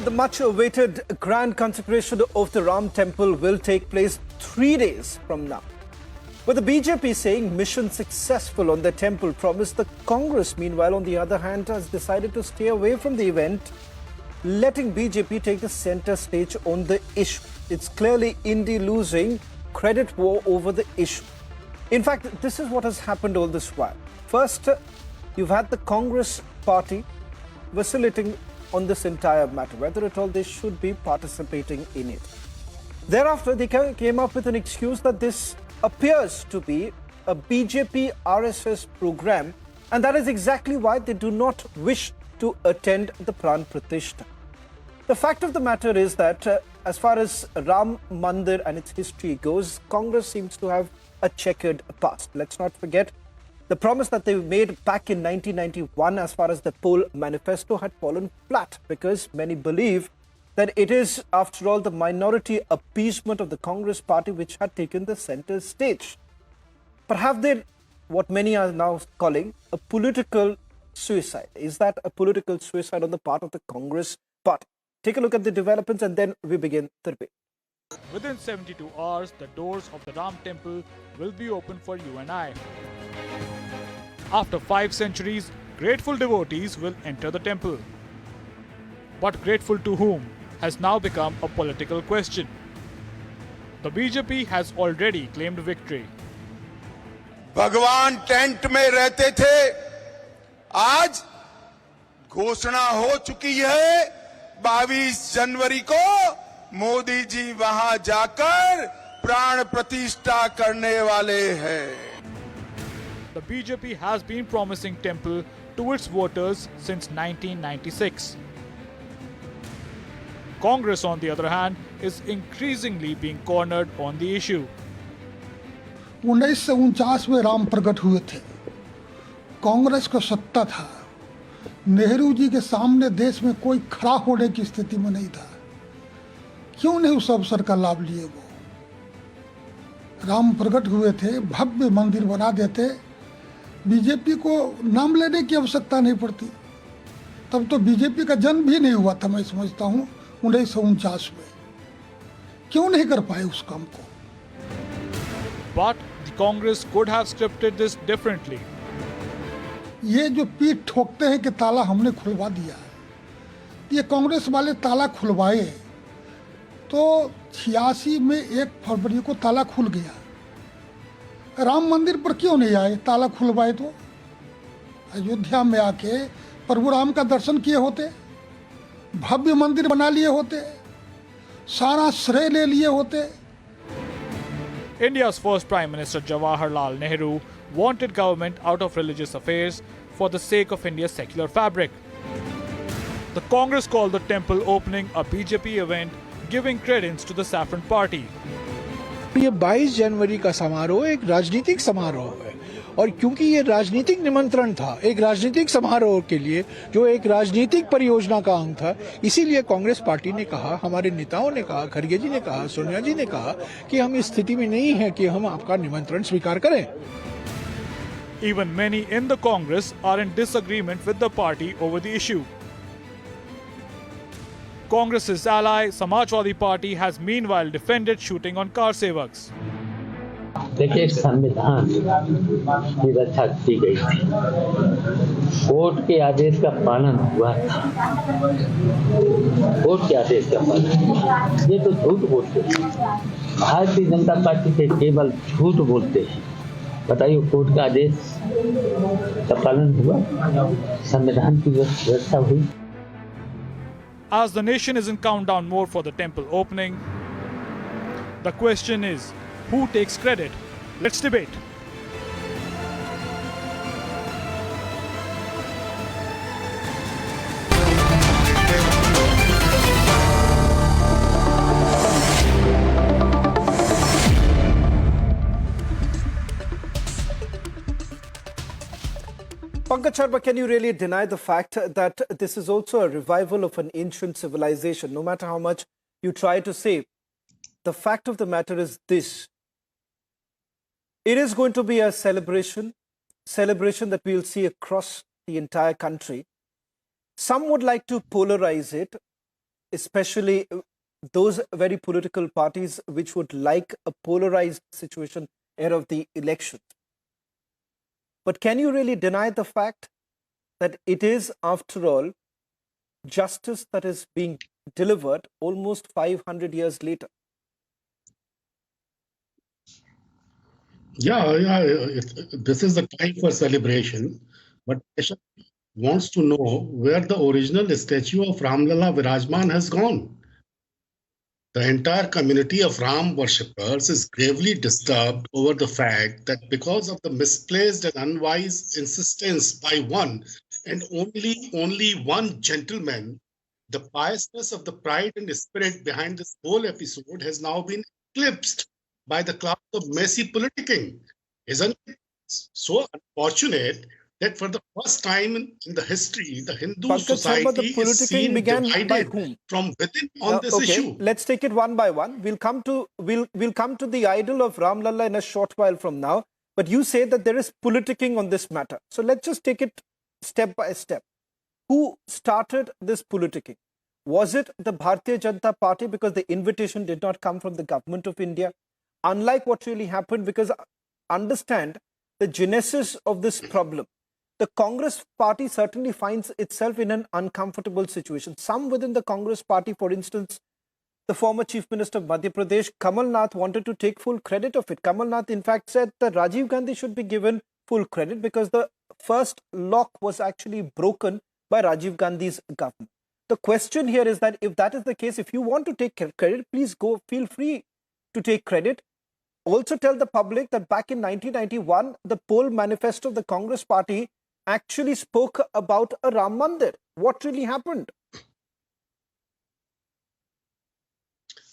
The much-awaited grand consecration of the Ram temple will take place 3 days from now. With the BJP saying mission successful on the temple promise, the Congress, meanwhile, on the other hand, has decided to stay away from the event, letting BJP take the center stage on the issue. It's clearly INDI losing credit war over the issue. In fact, this is what has happened all this while. First, you've had the Congress party vacillating on this entire matter, whether at all they should be participating in it. Thereafter, they came up with an excuse that this appears to be a BJP RSS program, and that is exactly why they do not wish to attend the Pran Pratishta. The fact of the matter is that as far as Ram Mandir and its history goes, Congress seems to have a checkered past. Let's not forget the promise that they made back in 1991 as far as the poll manifesto had fallen flat, because many believe that it is, after all, the minority appeasement of the Congress party which had taken the center stage. But have they, what many are now calling, a political suicide? Is that a political suicide on the part of the Congress party? Take a look at the developments and then we begin the debate. Within 72 hours, the doors of the Ram temple will be open for you and I. After 5 centuries, grateful devotees will enter the temple. But grateful to whom has now become a political question. The BJP has already claimed victory. भगवान tent में रहते थे, आज घोषणा हो चुकी है 22 जनवरी को मोदी जी वहां जाकर प्राण प्रतिष्ठा करने वाले हैं. The BJP has been promising temple to its voters since 1996. Congress, on the other hand, is increasingly being cornered on the issue. 1949 में राम प्रकट हुए थे. कांग्रेस का सत्ता था. नेहरू जी के सामने देश में कोई खड़ा होने की स्थिति में नहीं था. क्यों नहीं उस अवसर का लाभ लिए वो? राम प्रकट हुए थे, भव्य मंदिर बना देते, बीजेपी को नाम लेने की आवश्यकता नहीं पड़ती. तब तो बीजेपी का जन्म भी नहीं हुआ था, मैं समझता हूँ 1949 में. क्यों नहीं कर पाए उस काम को? But the Congress could have scripted this differently. ये जो पीठ ठोकते हैं कि ताला हमने खुलवा दिया, ये कांग्रेस वाले ताला खुलवाए तो 86 में 1 फरवरी को ताला खुल गया. राम मंदिर पर क्यों नहीं आए? ताला खुलवाए तो अयोध्या में आके प्रभु राम का दर्शन किए होते, भव्य मंदिर बना लिए होते, सारा श्रेय ले लिए होते. India's first Prime Minister Jawaharlal Nehru wanted government out of religious affairs for the sake of India's secular fabric. The Congress called the temple opening a BJP event, giving credence to the Saffron Party. ये 22 जनवरी का समारोह एक राजनीतिक समारोह है, और क्योंकि ये राजनीतिक निमंत्रण था, एक राजनीतिक समारोह के लिए जो एक राजनीतिक परियोजना का अंग था, इसीलिए कांग्रेस पार्टी ने कहा, हमारे नेताओं ने कहा, खड़गे जी ने कहा, सोनिया जी ने कहा कि हम इस स्थिति में नहीं हैं कि हम आपका निमंत्रण स्वीकार करें. Even many in the Congress are in disagreement with the party over the issue. Congress's ally, Samajwadi Party, has meanwhile defended shooting on car sevaks. देखिए, संविधान की रक्षा की गई थी, कोर्ट के आदेश का पालन हुआ था. कोर्ट के आदेश का पालन, ये तो झूठ बोलते हैं. भारतीय जनता पार्टी के केवल झूठ बोलते हैं. बताइए, कोर्ट का आदेश का पालन हुआ, संविधान की रक्षा हुई. As the nation is in countdown mode for the temple opening, the question is, who takes credit? Let's debate. Pankaj Sharma, can you really deny the fact that this is also a revival of an ancient civilization? No matter how much you try to say, the fact of the matter is this. It is going to be a celebration that we'll see across the entire country. Some would like to polarize it. especially those very political parties which would like a polarized situation ahead of the elections. But can you really deny the fact that it is, after all, justice that is being delivered almost 500 years later? This is the time for celebration. But Keshav wants to know where the original statue of Ram Lalla Virajman has gone. The entire community of Ram worshippers is gravely disturbed over the fact that because of the misplaced and unwise insistence by one and only one gentleman, the piousness of the pride and spirit behind this whole episode has now been eclipsed by the cloud of messy politicking. Isn't it so unfortunate that for the first time in the history, the Hindu Pankaj Sharma, society the is politicking seen began by divided whom? from within on this Okay, issue? let's take it one by one. We'll come to the idol of Ram Lalla in a short while from now. But you say that there is politicking on this matter. So let's just take it step by step. Who started this politicking? Was it the Bharatiya Janata Party, because the invitation did not come from the government of India? Unlike what really happened, because understand the genesis of this problem. The Congress party certainly finds itself in an uncomfortable situation. Some within the Congress party, for instance, the former Chief Minister of Madhya Pradesh, Kamal Nath, wanted to take full credit of it. Kamal Nath, in fact, said that Rajiv Gandhi should be given full credit because the first lock was actually broken by Rajiv Gandhi's government. The question here is that if that is the case, if you want to take credit, please go, feel free to take credit. Also tell the public that back in 1991, the poll manifesto of the Congress party actually spoke about a Ram Mandir. What really happened?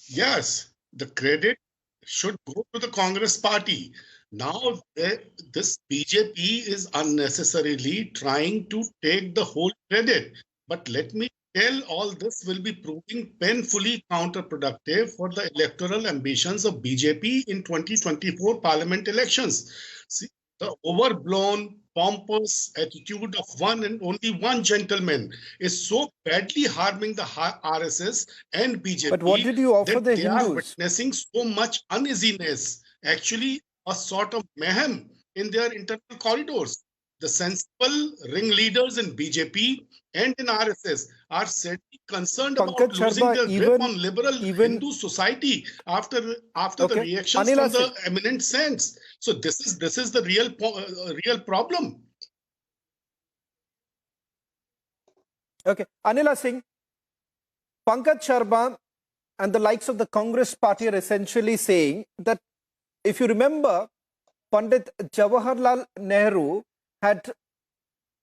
Yes, the credit should go to the Congress party. Now, this BJP is unnecessarily trying to take the whole credit. But let me tell, all this will be proving painfully counterproductive for the electoral ambitions of BJP in 2024 parliament elections. See, the overblown, pompous attitude of one and only one gentleman is so badly harming the RSS and BJP. But what did you offer the they are Hindus? witnessing so much uneasiness, actually a sort of mayhem in their internal corridors. The sensible ringleaders in BJP and in RSS are certainly concerned Pankaj about losing Sharma, their grip on liberal Hindu society after the reactions Anila from the Singh. eminent saints. So this is the real problem. Okay, Anila Singh, Pankaj Sharma and the likes of the Congress party are essentially saying that, if you remember, Pandit Jawaharlal Nehru had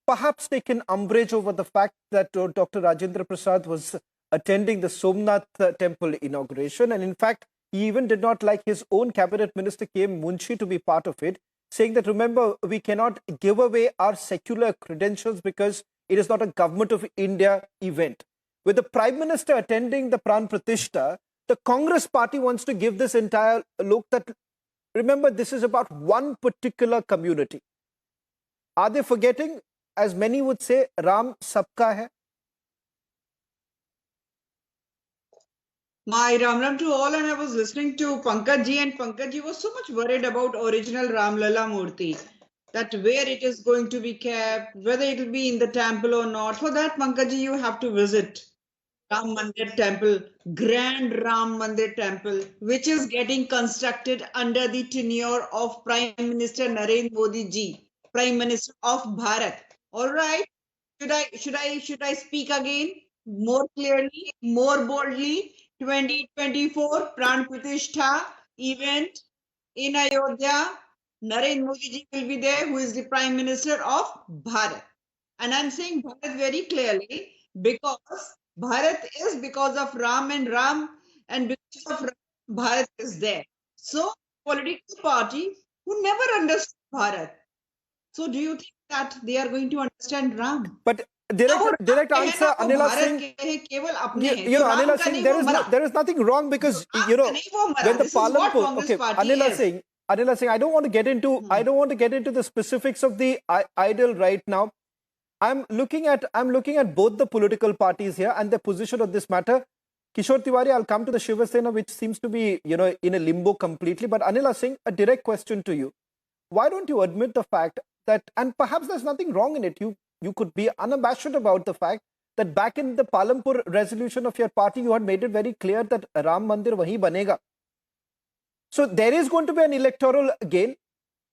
perhaps taken umbrage over the fact that Dr. Rajendra Prasad was attending the Somnath temple inauguration, and in fact, he even did not like his own cabinet minister K.M. Munshi to be part of it, saying that, remember, we cannot give away our secular credentials because it is not a government of India event. With the Prime Minister attending the Pran Pratishta, the Congress party wants to give this entire look that, remember, this is about one particular community. Are they forgetting, as many would say, Ram Sabka hai? My Ram to all, and I was listening to Pankaj ji, and Pankaj ji was so much worried about original Ram Lalla Murti, that where it is going to be kept, whether it will be in the temple or not. For that, Pankaj ji, you have to visit Ram Mandir Temple, Grand Ram Mandir Temple, which is getting constructed under the tenure of Prime Minister Narendra Modi ji, Prime Minister of Bharat. All right. Should I speak again more clearly, more boldly? 2024 Pran Pratishtha event in Ayodhya. Narendra Modi ji will be there, who is the Prime Minister of Bharat. And I'm saying Bharat very clearly because Bharat is because of Ram, and because of Ram, Bharat is there. So, political party who never understood Bharat. So, do you think that they are going to understand Ram? But direct answer, Anila Singh. Anila Singh, there is nothing wrong because when the Parliament. Okay, Anila Singh, I don't want to get into the specifics of the idol right now. I'm looking at both the political parties here and their position on this matter. Kishore Tiwari, I'll come to the Shiva Sena, which seems to be, in a limbo completely. But Anila Singh, a direct question to you. Why don't you admit the fact that, and perhaps there's nothing wrong in it, you could be unabashed about the fact that back in the Palampur resolution of your party, you had made it very clear that Ram Mandir wahi banega. So there is going to be an electoral gain.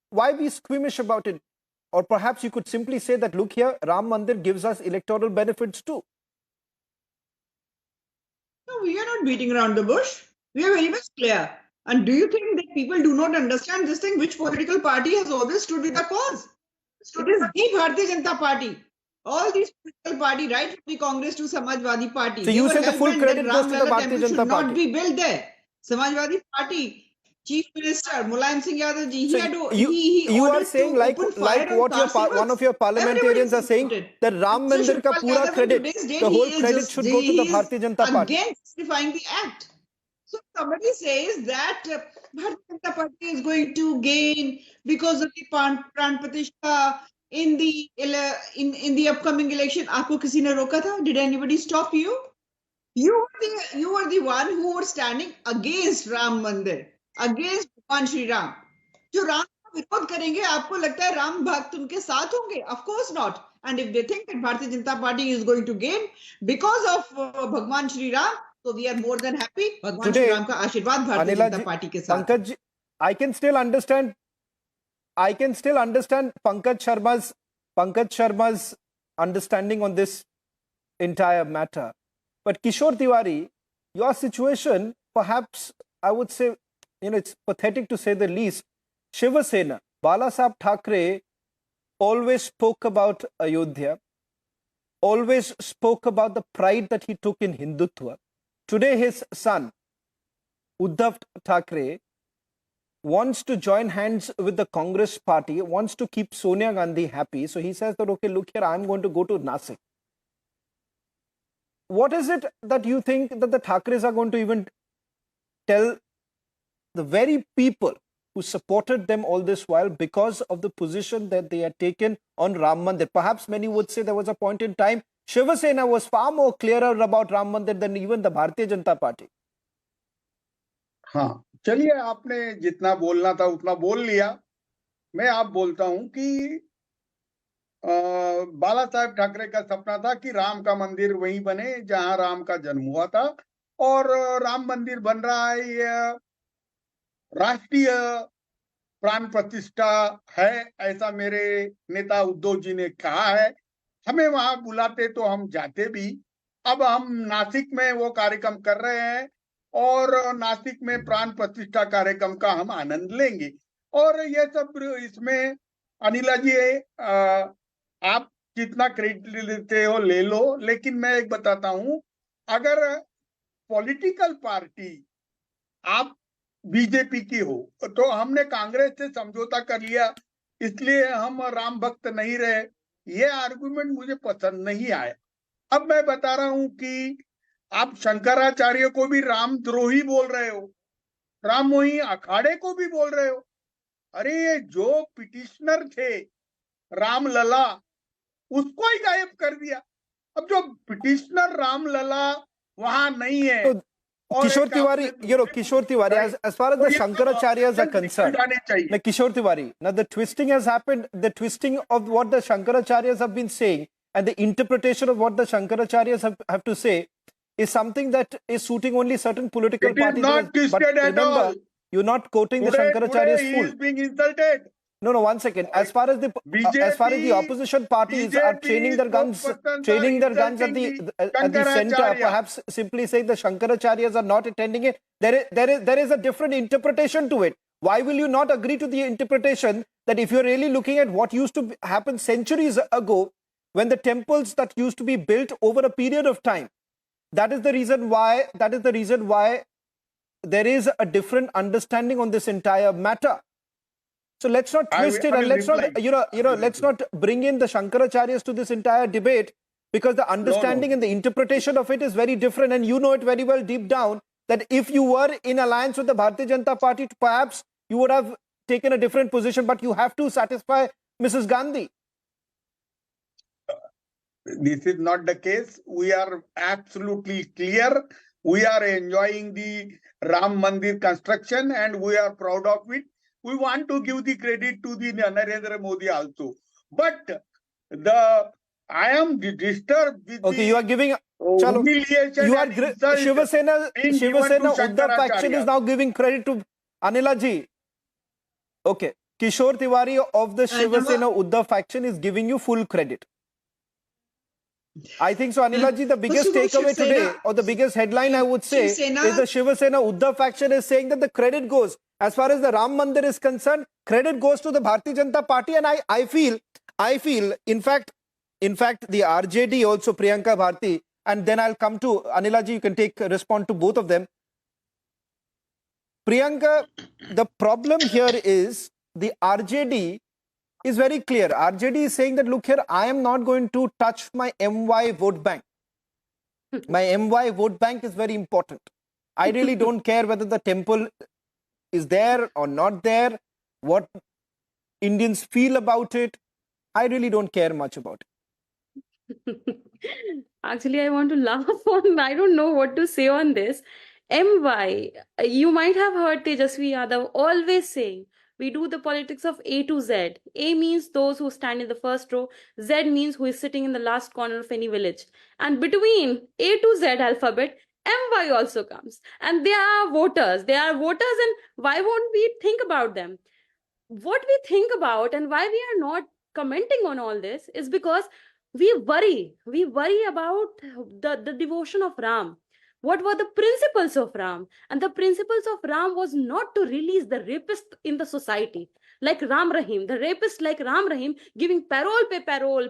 Why be squeamish about it? Or perhaps you could simply say that, look here, Ram Mandir gives us electoral benefits too. No, we are not beating around the bush. We are very much clear. And do you think that people do not understand this thing? Which political party has always stood with the cause? It is the Bharatiya Janata Party. All these political parties, right from the Congress to Samajwadi Party. So you say the full credit goes to the Bharatiya Janata Party. Should not be built there. Samajwadi Party, Chief Minister Mulayam Singh Yadav ji, you are saying like what one of your parliamentarians are saying, that Ram Mandir ka pura credit, the whole credit should go to the Bharatiya Janata Party. Again, justifying the act. So somebody says that Bharatiya Janata Party is going to gain because of the Pran Pratishtha in the upcoming election. Aapko kisi ne roka tha? Did anybody stop you? You were the one who were standing against Ram Mandir, against Bhagwan Shri Ram. जो राम का विरोध करेंगे, आपको लगता है राम भक्त उनके साथ होंगे? Of course not. And if they think that Bharatiya Janata Party is going to gain because of Bhagwan Shri Ram, so we are more than happy. Bhagwan Shri Ram ka Ashirwad Bharatiya Janata Party ke saath. Pankaj, I can still understand Pankaj Sharma's understanding on this entire matter. But Kishore Tiwari, your situation, perhaps I would say, it's pathetic to say the least. Shiva Sena, Balasaheb Thackeray always spoke about Ayodhya, always spoke about the pride that he took in Hindutva. Today his son, Uddhav Thackeray, wants to join hands with the Congress party, wants to keep Sonia Gandhi happy. So he says that, okay, look here, I'm going to go to Nasik. What is it that you think that the Thackerays are going to even tell the very people who supported them all this while because of the position that they had taken on Ram Mandir? Perhaps many would say there was a point in time Shiva Sena was far more clearer about Ram Mandir than even the Bharatiya Janata Party. हाँ, चलिए आपने जितना बोलना था उतना बोल लिया. मैं आप बोलता हूं कि बाला साहेब ठाकरे का सपना था कि राम का मंदिर वहीं बने जहां राम का जन्म हुआ था, और राम मंदिर बन रहा है. ये राष्ट्रीय प्राण प्रतिष्ठा है, ऐसा मेरे नेता उद्धव जी ने कहा है. हमें वहां बुलाते तो हम जाते भी. अब हम नासिक में वो कार्यक्रम कर रहे हैं और नासिक में प्राण प्रतिष्ठा कार्यक्रम का हम आनंद लेंगे. और ये सब इसमें अनिला जी, आप जितना क्रेडिट लेते हो ले लो, लेकिन मैं एक बताता हूं, अगर पॉलिटिकल पार्टी आप बीजेपी की हो तो हमने कांग्रेस से समझौता कर लिया इसलिए हम राम भक्त नहीं रहे, ये आर्गुमेंट मुझे पसंद नहीं आया. अब मैं बता रहा हूं कि आप शंकराचार्य को भी रामद्रोही बोल रहे हो, राममोही अखाड़े को भी बोल रहे हो. अरे ये जो पिटिशनर थे राम लला, उसको ही गायब कर दिया. अब जो पिटिशनर राम लला वहां नहीं है. तो Kishore Tiwari, Kishore Tiwari, as far as the Shankaracharyas are concerned, like Kishore Tiwari, now the twisting has happened, the twisting of what the Shankaracharyas have been saying and the interpretation of what the Shankaracharyas have to say is something that is suiting only certain political parties. Not twisted but at remember, all. You're not quoting the Shankaracharyas He full. is being insulted. No, one second. As far as the opposition parties are training their guns at the center, perhaps simply saying the Shankaracharyas are not attending it, there is a different interpretation to it. Why will you not agree to the interpretation that if you're really looking at what used to happen centuries ago, when the temples that used to be built over a period of time, that is the reason why there is a different understanding on this entire matter. So let's not twist it, and let's not, let's not bring in the Shankaracharyas to this entire debate, because the understanding and the interpretation of it is very different, and you know it very well deep down that if you were in alliance with the Bharatiya Janata Party, perhaps you would have taken a different position, but you have to satisfy Mrs. Gandhi. This is not the case. We are absolutely clear We are enjoying the Ram Mandir construction and we are proud of it. We want to give the credit to the Narendra Modi also. But I am disturbed with Okay, you are giving. Chalo, humiliation you are and insult Shiva Sena being given to Uddhav faction is Shankaracharya. now giving credit to Anila ji. Okay, Kishore Tiwari of the Shiva Sena Uddhav faction is giving you full credit. I think so, Anila ji, the biggest takeaway today, or the biggest headline I would say, is the Shiva Sena Uddhav faction is saying that the credit goes, as far as the Ram Mandir is concerned, credit goes to the Bharatiya Janata Party, and I feel, in fact, the RJD also, Priyanka Bharti, and then I'll come to Anila ji, you can respond to both of them. Priyanka, the problem here is the RJD is very clear. RJD is saying that, look here, I am not going to touch my MY vote bank. My MY vote bank is very important. I really don't care whether the temple is there or not there, what Indians feel about it. I really don't care much about it. Actually, I want to laugh on. I don't know what to say on this. MY, you might have heard Tejasvi Yadav always saying, we do the politics of A to Z. A means those who stand in the first row. Z means who is sitting in the last corner of any village. And between A to Z alphabet, MY also comes. And they are voters. They are voters, and why won't we think about them? What we think about and why we are not commenting on all this is because we worry about the devotion of Ram. What were the principles of Ram? And the principles of Ram was not to release the rapist in the society like Ram Rahim, the rapist like Ram Rahim, giving parole pe parole,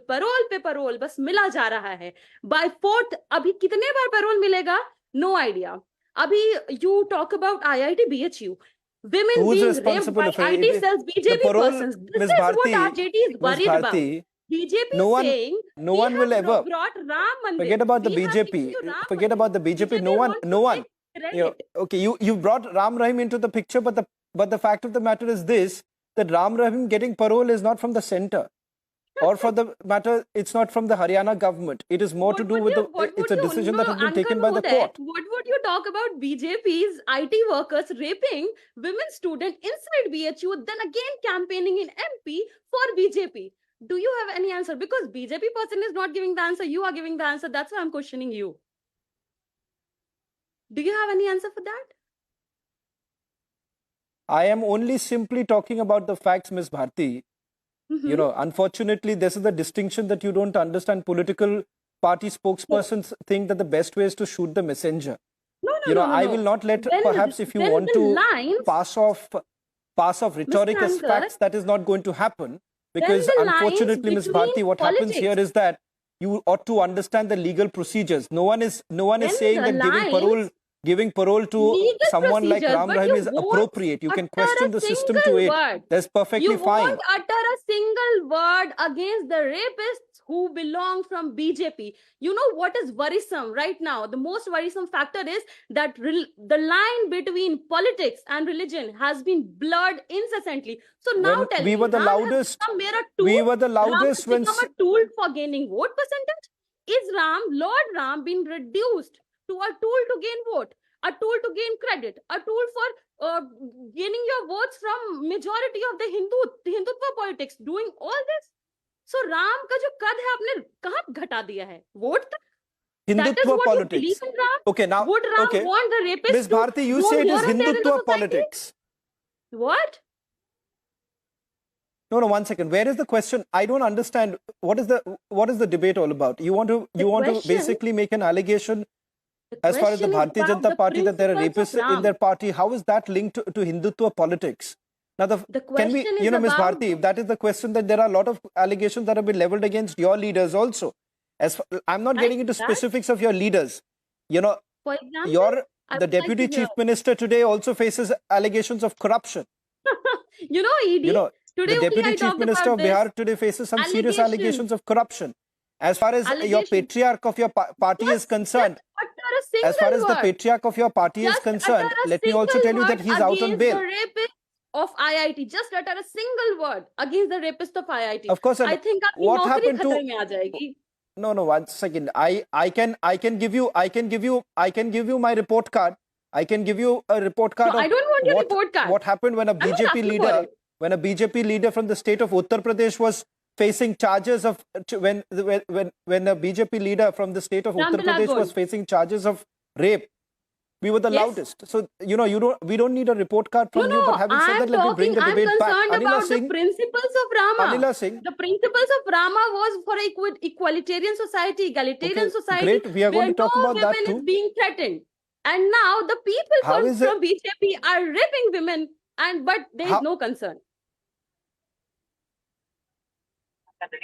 bas mila ja raha hai. By fourth, abhi kitne baar parole milega? No idea. Abhi you talk about IIT BHU. Women Who's being raped by IT cells, BJP parole, persons. This Ms. is Bharti, what RJD is worried about. BJP saying no one will ever brought Ram Mandir. Forget about the BJP. Forget about the BJP. No one. You brought Ram Rahim into the picture, but the fact of the matter is this: that Ram Rahim getting parole is not from the center, or for the matter, it's not from the Haryana government. It is more to do with it's a decision that has been taken by the court. What would you talk about BJP's IT workers raping women students inside BHU, then again campaigning in MP for BJP? Do you have any answer? Because BJP person is not giving the answer, you are giving the answer. That's why I'm questioning you. Do you have any answer for that? I am only simply talking about the facts, Ms. Bharti. You know, unfortunately, this is the distinction that you don't understand. Political party spokespersons think that the best way is to shoot the messenger. No. I will not let, perhaps if you want to pass off rhetoric as facts, that is not going to happen. Because unfortunately, Ms. Bharti, what happens here is that you ought to understand the legal procedures. No one is saying that giving parole to someone like Ram Rahim is appropriate. You can question the system to it. That's perfectly fine. You won't utter a single word against the rapists who belong from BJP. You know what is worrisome right now? The most worrisome factor is that the line between politics and religion has been blurred incessantly. So now tell me, we were the loudest when become a tool for gaining vote percentage. Is Lord Ram been reduced to a tool to gain vote, a tool to gain credit, a tool for gaining your votes from majority of the Hindutva politics, doing all this? So Ram ka jo kad hai aapne kahan ghata diya hai? Vote tak? Hindutva politics. Okay, now, would Ram want the rapists Ms. Bharti, you say it is Hindutva politics. What? No, 1 second. Where is the question? I don't understand. What is the debate all about? You want to basically make an allegation as far as the Bharatiya Janata Party that there are rapists in their party. How is that linked to Hindutva politics? Now, can we, Ms. Bharti, if that is the question, that there are a lot of allegations that have been leveled against your leaders also. I'm not getting into specifics of your leaders. For example, the Deputy Chief Minister today also faces allegations of corruption. ED. Today the Deputy Chief Minister of Bihar today faces some serious allegations of corruption. As far as your patriarch of your party is concerned, let me also tell you that he's out on bail. Of IIT, just utter a single word against the rapist of IIT. Of course, I think what happened to No, 1 second. I can give you my report card. I can give you a report card No, of I don't want your report card. what happened when a I'm not BJP asking for leader it. from the state of Uttar Pradesh was facing charges of when a BJP leader from the state of Ram Uttar Lalla Pradesh was Gold. facing charges of rape. We were the Yes. loudest. So we don't need a report card from you. But having said that, let me bring the I'm debate back. concerned Anila about Singh, the principles of Rama. Anila Singh. The principles of Rama was for equalitarian society, egalitarian Okay, society, great. We are going where to talk no about that women too. is being threatened. And now the people How is from BJP are raping women, but there is How- no concern.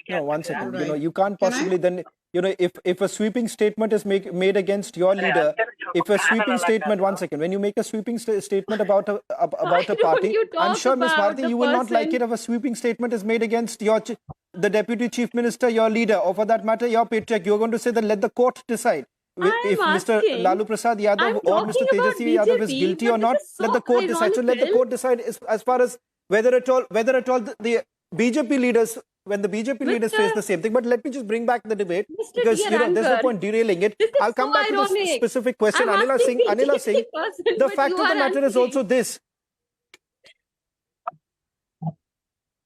No, 1 second. Alright. You can't Can I? possibly then, if a sweeping statement is made against your leader, if a sweeping statement, 1 second, when you make a sweeping statement about a Why don't party, you I'm talk sure, Ms. about Bharti, the you will not like person? it if a sweeping statement is made against the deputy chief minister, your leader, or for that matter, your patriarch. You're going to say that let the court decide. If I'm Mr. asking- Lalu Prasad Yadav I'm or Mr. talking about Tejasvi Yadav is BJP, guilty or but not, this is let so the court decide. So let the ironical. court decide as far as whether at all the BJP leaders, when the BJP leaders face the same thing. But let me just bring back the debate Mr. because Dear there's no Anchor, point derailing it. this is I'll come so back to the ironic. specific question. I'm Anila asking Singh, BJP person, the but fact you of the are matter is answering. also this.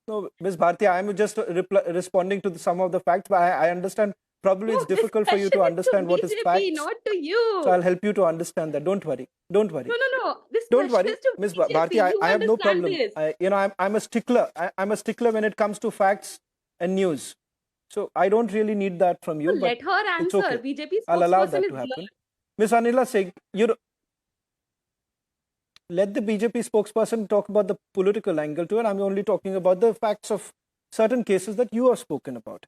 No, Ms. Bharti, I am just responding to some of the facts, but I understand probably it's No, difficult this for you to question understand what is BJP, facts. not to you. So I'll help you to understand that. Don't worry. Don't worry. No. This Don't question worry, is to Ms. BJP. Bharti. You I have no understand problem. this. I'm a stickler. I'm a stickler when it comes to facts and news. So I don't really need that from you. So but let her it's answer. okay. BJP I'll allow spokesperson that is to happen. here. Ms. Anila Singh, let the BJP spokesperson talk about the political angle to it. I'm only talking about the facts of certain cases that you have spoken about.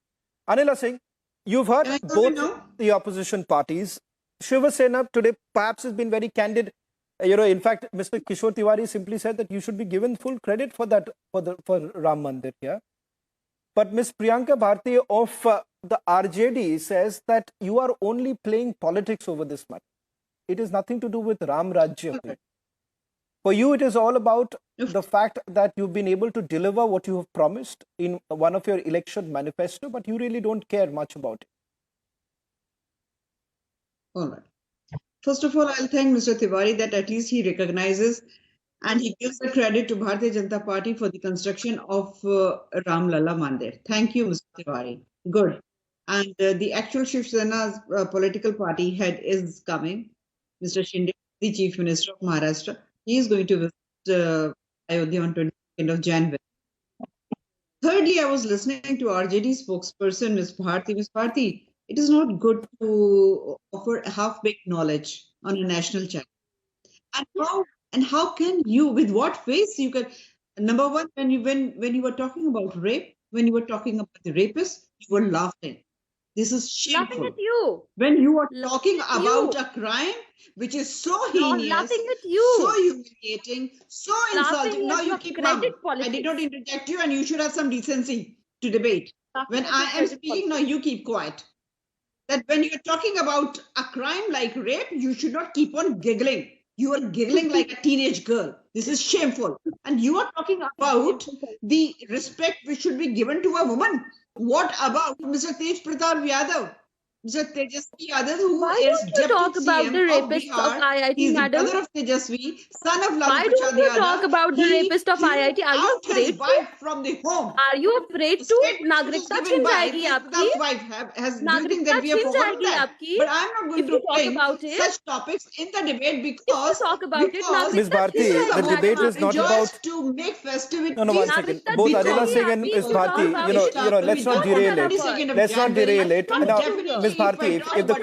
Anila Singh, you've heard Can I go both now? the opposition parties. Shiva Sena today perhaps has been very candid. In fact, Mr. Kishore Tiwari simply said that you should be given full credit for that for Ram Mandir. Yeah. But Ms. Priyanka Bharti of the RJD says that you are only playing politics over this matter. It is nothing to do with Ram Rajya. For you, it is all about the fact that you've been able to deliver what you have promised in one of your election manifesto, but you really don't care much about it. All right. First of all, I'll thank Mr. Tiwari that at least he recognizes and he gives the credit to Bharatiya Janata Party for the construction of Ram Lalla Mandir. Thank you, Mr. Tiwari. Good. And the actual Shiva Sena's political party head is coming, Mr. Shinde, the Chief Minister of Maharashtra. He is going to visit Ayodhya on 22nd of January. Thirdly, I was listening to RJD spokesperson, Ms. Bharti. Ms. Bharti, it is not good to offer half-baked knowledge on a national channel. And how can you, with what face you can? Number one, when you were talking about rape, when you were talking about the rapist, you were laughing. This is shameful. Laughing at you. When you are Laughing talking at about you. a crime which is so No, heinous, laughing at you. so humiliating, so Laughing insulting. at Now you your keep credit mum. I politics. did not interject you, and you should have some decency to debate. Laughing When at your I am credit speaking, now politics. you keep quiet. That when you're talking about a crime like rape, you should not keep on giggling. You are giggling like a teenage girl. This is shameful. And you are talking about the respect which should be given to a woman. What about Mr. Tej Pratap Yadav? Mr. Tejasvi Yadav, who Why is don't you Deputy talk about CM the of rapists Bihar. of IIT, He is the madam? brother of Tejasvi, son of Why Lalu don't Prasad you Yadav. talk about the He rapist of threw IIT? Are you out his afraid to? wife from the home. Are you afraid The to? statement which is नागरिकता given छिन by जाएगी Tej आपकी. Pratap's wife do you think नागरिकता that we have छिन forgotten जाएगी that? आपकी. But I'm not going If to you talk bring about it. such topics in the debate If you because talk about it, Ms. नागरिकता Bharti, छिन this is the a जाएगी debate woman is who not enjoys about. to make festivities. No, 1 second. नागरिकता Both छिन Anila जाएगी Singh and आपकी. Ms. You talk Bharti, about it. let's not derail it. Let's not derail it. And Now, definitely Ms. Bharti, if the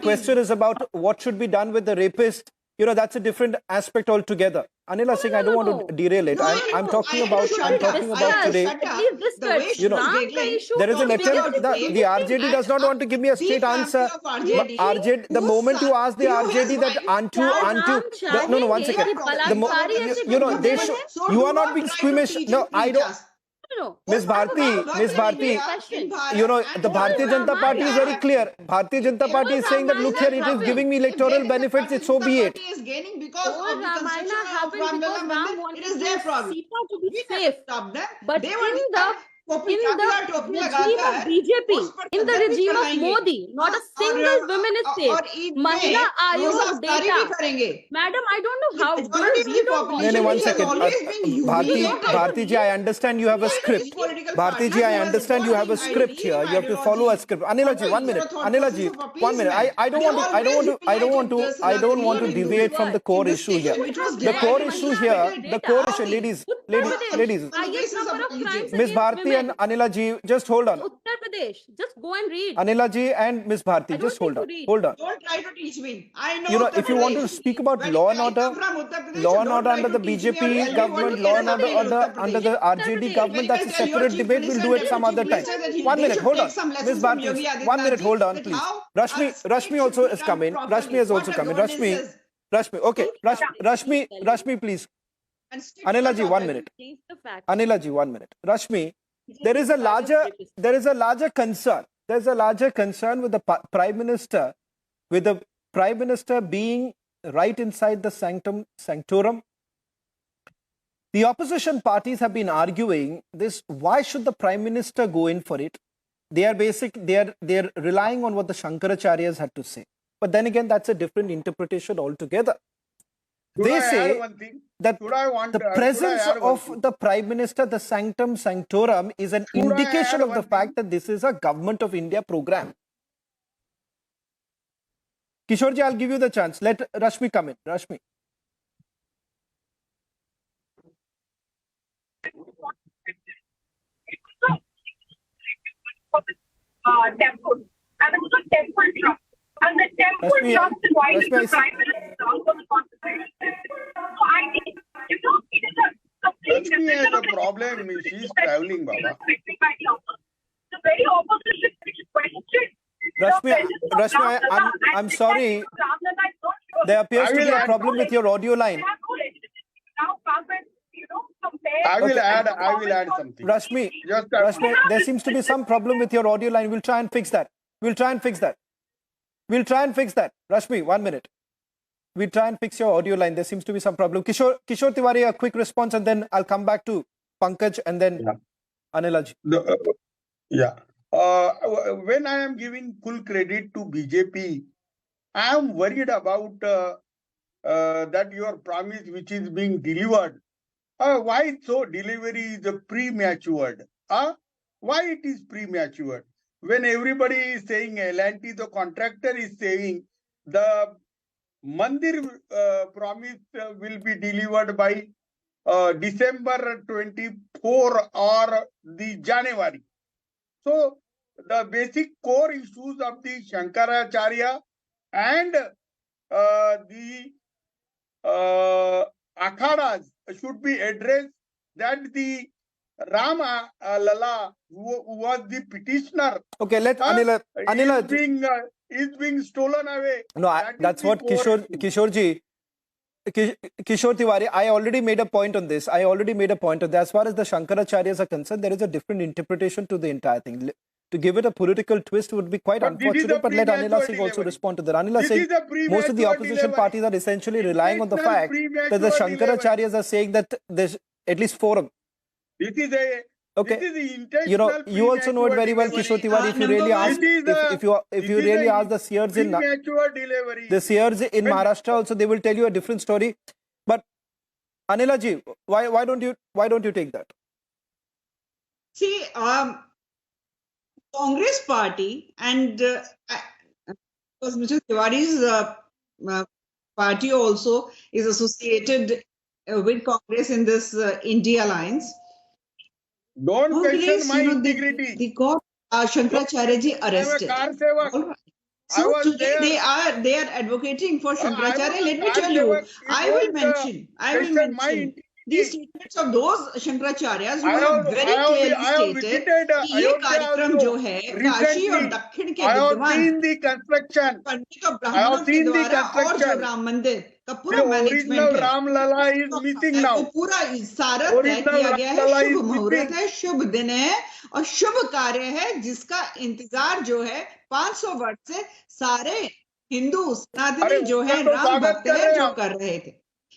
question is about, what should be done with the rapist, that's a different aspect altogether. Anila Singh, I don't want to derail it. I'm talking about today. At least this The way touch. she was Ram giggling, ka issue There is a talking letter. about The RJD does not want to give me a straight answer. The moment you ask the RJD that aren't you, no, 1 second. You are not being squeamish. No, I don't. No. Ms. Bharti, the Bharatiya Janata Party is very clear. Bharatiya Janata Party is saying that, look here, it is giving me electoral benefits, it's so be it. is gaining because Whole of the Ramayana construction of happened Ram because Lalla Ram Mandir. wanted It is their problem. Sita to be We safe. cannot stop them. But They in want the in the regime of BJP, in the regime of Modi, not a single woman is safe. Mahila Ayog data. Madam, I don't know how we don't believe No, in one it. second. Bharti ji, I understand you have a script. Bharti ji, I understand you have a script here. You have to follow a script. Anila ji, 1 minute. Anila ji, 1 minute. I don't want to deviate from the core issue here. The core issue here, ladies, Miss Bharti and Anila ji, just hold on. Uttar Pradesh, just go and read. Anila ji and Miss Bharti, just hold on. Hold on. Don't try to teach me. I know. You know, if you want to speak about law and order under the BJP government, law and order under the RJD government, that's a separate debate. We'll do it some other time. 1 minute, hold on. Miss Bharti, 1 minute, hold on, please. Rashmi also has come in. Rashmi has also come in. Rashmi, okay. Rashmi, please. Anila ji, 1 minute. Anila ji, 1 minute. Rashmi, there is a larger concern. There's a larger concern with the Prime Minister, with the Prime Minister being right inside the sanctorum. The opposition parties have been arguing this. Why should the Prime Minister go in for it? They are relying on what the Shankaracharyas had to say. But then again, that's a different interpretation altogether. They say that the presence of the Prime Minister, the sanctum sanctorum, is an indication of the fact that this is a Government of India program. Kishorji, I'll give you the chance. Let Rashmi come in. Rashmi. Temple. And it was a temple trust. And the temple trust invited the Prime Minister for the constitution. So I think, it is a complete Rashmi has a problem. She's traveling, Baba. The very opposition which questioned. Rashmi, I'm sorry. There appears to be a problem with your audio line. I will add something. Rashmi, there seems to be some problem with your audio line. We'll try and fix that. Rashmi, 1 minute. We'll try and fix your audio line. There seems to be some problem. Kishore Tiwari, a quick response, and then I'll come back to Pankaj and then Anilaj. When I am giving full credit to BJP, I am worried about that your promise which is being delivered. Why so delivery is prematured? Why it is prematured? When everybody is saying L&T, the contractor is saying the Mandir promise will be delivered by December 24 or the January. So the basic core issues of the Shankaracharya and the akhadas should be addressed, that the Ram Lalla, who was the petitioner, okay, let Anila is being stolen away. No, that's what Kishore Tiwari, I already made a point on this. As far as the Shankaracharyas are concerned, there is a different interpretation to the entire thing. To give it a political twist would be quite unfortunate, but let Anila Singh also respond to that. Anila Singh, most of the opposition parties are essentially relying on the fact that the Shankaracharyas are saying that there's at least forum. This is a okay. You also know it very well, Kishore Tiwari. If you really ask the seers in Maharashtra, also they will tell you a different story. But Anila ji, why don't you take that? See, Congress party and because Mr. Tiwari's party also is associated with Congress in this India alliance. Don't question my integrity. They got Shankaracharya ji arrested. So today they are advocating for Shankaracharya. Let me tell you, I will mention these statements of those Shankaracharyas who have very clearly stated कि ये कार्यक्रम जो है काशी और दक्षिण के विद्वान पंडित और ब्राह्मणों के द्वारा और जो राम मंदिर का पूरा मैनेजमेंट है, Ram Lalla is missing now. पूरा सारा तय किया गया है, शुभ मुहूर्त है, शुभ दिन है और शुभ कार्य है, जिसका इंतजार जो है 500 वर्ष से सारे हिंदू सनातनी जो है राम भक्त है जो कर रहे थे.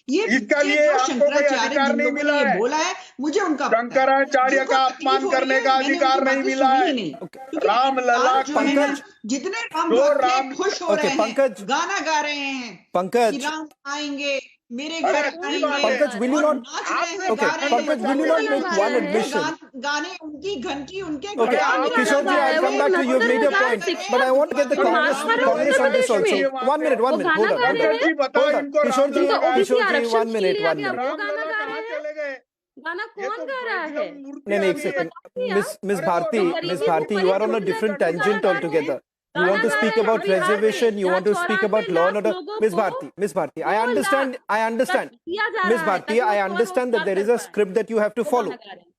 ये इसका ये लिए जो आपको कोई शंकराचार्य अधिकार जिन नहीं लोगों मिला ने ये है। बोला है, मुझे उनका पता है। शंकराचार्य जिनको का तकलीफ अपमान हो रही करने है, का मैंने अधिकार उनकी नहीं बातें मिला सुनी ही है। नहीं, क्योंकि राम लला इंसान जो है ना, पंकज, जितने राम जो भक्त हैं राम खुश हो ओके, रहे पंकज, हैं, गाना गा रहे हैं कि पंकज, राम आएंगे, मेरे अरे घर अच्छी बात आएंगे, है। Pankaj, will you और not, नाच रहे हैं, आपने okay, गा रहे बचपन हैं। Pankaj, will you बचा not लिया make उसको। one वो admission? गाने उनकी घंटी उनके अरे घर आप आगे Kishore ji, I'll come back to you. You've made your point, but I want to get the तो Congress Ram Lalla Congress on this also. में। One minute, वो गाना hold on, गा hold रहे on. पंकज जी बताओ Hold on. इनको Kishore राम ji, लला का Kishore ji, आरक्षण one के minute, लिए one आके अब minute. वो राम गाना लला गा कहाँ रहे हैं। चले गए? गाना ये कौन तो गा रहा है? एकदम मूर्ति No, आ एक गई है। second. Miss अरे वो Bharti, Ram Miss Lalla Bharti, you are on a को different करने का tangent अधिकार altogether. You गाना want to गा speak रहे हैं about बिहार में, reservation, you जहाँ want to speak 94 about law and lakh order. लोगों Miss को Bharti, Miss Bharti, I 2 understand, lakh I तक understand. दिया जा Miss रहा है Bharti, ताकि वो I कवर हो understand that there कर is a पाए। script that you have to वो follow. गाना गा रहे हैं।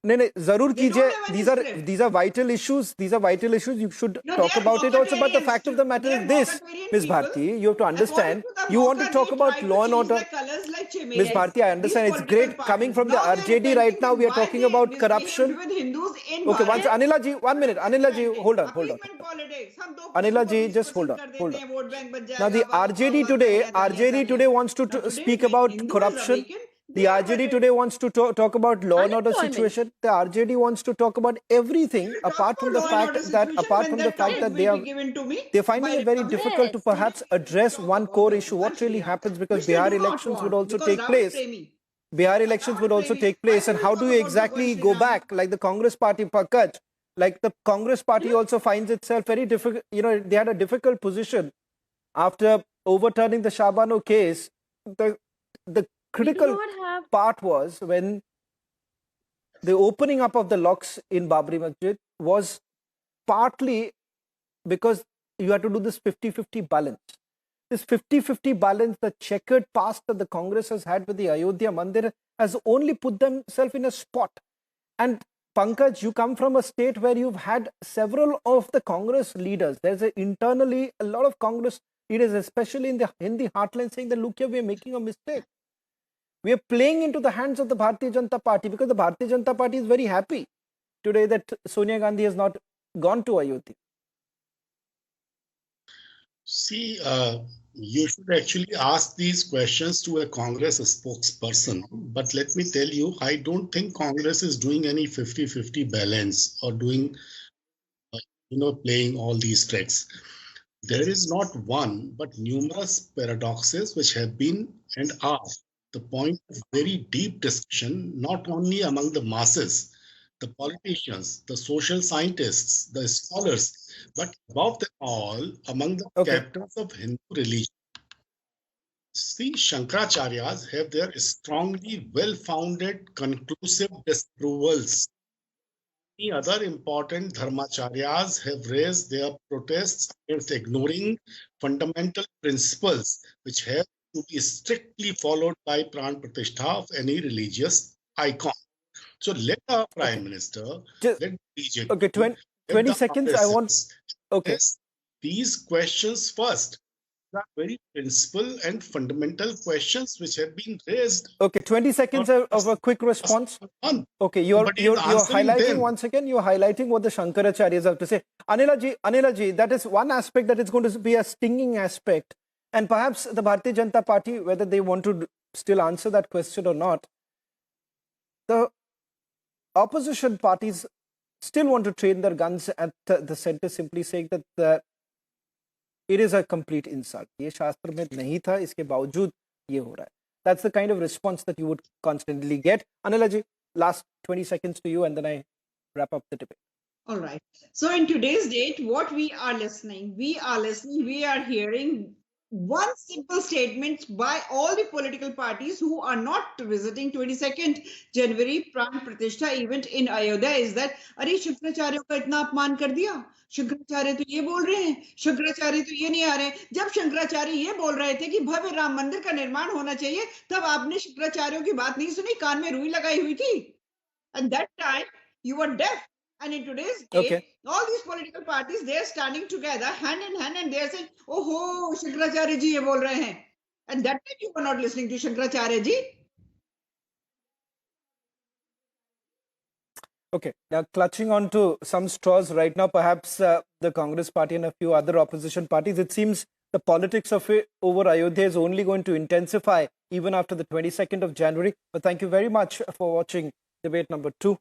नहीं नहीं जरूर They don't कीजिए. have any these are script. these are vital issues, these are vital issues, you should No, talk they are about it also, but the Mokatarians fact of too. the matter They is are this, Mokatarian Miss people. Bharti, you have to understand, According to the you want to Moka, talk they about try law to and change order. the colors like Miss chimeras. Bharti, I These understand, it's political great coming parties. from the Now they are RJD right repenting now, that we are why talking they about misbehaved corruption. with Hindus in Okay, once violence. Anila ji, 1 minute, Anila ji, hold on. Appeasement politics. हम 2% Anila को ji, 20% just hold on, कर hold देते on. हैं, vote bank बच Now the जाएगा, वाह, RJD वाह, वाह, today, तालियां, तालियां, RJD today तालियां. wants to Now today, speak when about Hindu has corruption. awakened, The they are RJD better. today wants to talk about law and order Unemployment. situation. The RJD wants to talk about everything We will talk apart from about the law and fact order that situation when that topic they will are be given to me they're finding by it very Republic. difficult to Yes, perhaps address Talk one about core the issue. What Vansh really Vihar, happens because which they Bihar do not elections would want also because take Rahul place. Premi. Bihar elections would also take place, and how do you exactly go back? Like the Congress party, Pankaj, like the Congress party also finds itself very difficult. You know, they had a difficult position after overturning the Shabano case. The we do critical not have part was when the opening up of the locks in Babri Masjid was partly because you had to do this 50-50 balance. This 50-50 balance, the checkered past that the Congress has had with the Ayodhya Mandir has only put themselves in a spot. And Pankaj, you come from a state where you've had several of the Congress leaders. There's internally a lot of Congress leaders, especially in the heartland, saying that look here, we're making a mistake. We are playing into the hands of the Bharatiya Janata Party because the Bharatiya Janata Party is very happy today that Sonia Gandhi has not gone to Ayodhya. See, you should actually ask these questions to a Congress spokesperson. But let me tell you, I don't think Congress is doing any 50-50 balance or doing, playing all these tricks. There is not one, but numerous paradoxes which have been and are the point of very deep discussion, not only among the masses, the politicians, the social scientists, the scholars, but above them all, among the captains of Hindu religion. See, Shankaracharyas have their strongly well-founded, conclusive disapprovals. Many other important dharmacharyas have raised their protests against ignoring fundamental principles which have to be strictly followed by pran pratishtha of any religious icon. So let our Prime Minister, let BJP, okay, 20 seconds, I want... Okay. These questions first. Are very principal and fundamental questions which have been raised. Okay, 20 seconds of a quick response. Okay, you're highlighting them. Once again, you're highlighting what the Shankaracharyas have to say. Anila ji, that is one aspect that is going to be a stinging aspect. And perhaps the Bharatiya Janata Party, whether they want to still answer that question or not, the opposition parties still want to train their guns at the center, simply saying that it is a complete insult. ये शास्त्र में नहीं था, इसके बावजूद ये हो रहा है. That's the kind of response that you would constantly get. Anila ji, last 20 seconds to you and then I wrap up the debate. All right. So in today's date, what we are listening, we are hearing one simple statement by all the political parties who are not visiting 22nd January Pran Pratishtha event in Ayodhya is that, अरे शंकराचार्यों का इतना अपमान कर दिया, शंकराचार्य तो ये बोल रहे हैं, शंकराचार्य तो ये नहीं आ रहे हैं. जब शंकराचार्य ये बोल रहे थे कि भव्य राम मंदिर का निर्माण होना चाहिए, तब आपने शंकराचार्यों की बात नहीं सुनी, कान में रुई लगाई हुई थी. And that time you were deaf. And in today's day, all these political parties, they are standing together hand in hand and they are saying, oh ho, Shankaracharya ji ye bol rahe hain. And that time you were not listening to Shankaracharya ji. Okay, now clutching on to some straws right now, perhaps the Congress party and a few other opposition parties, it seems the politics of it over Ayodhya is only going to intensify even after the 22nd of January. But thank you very much for watching debate number 2.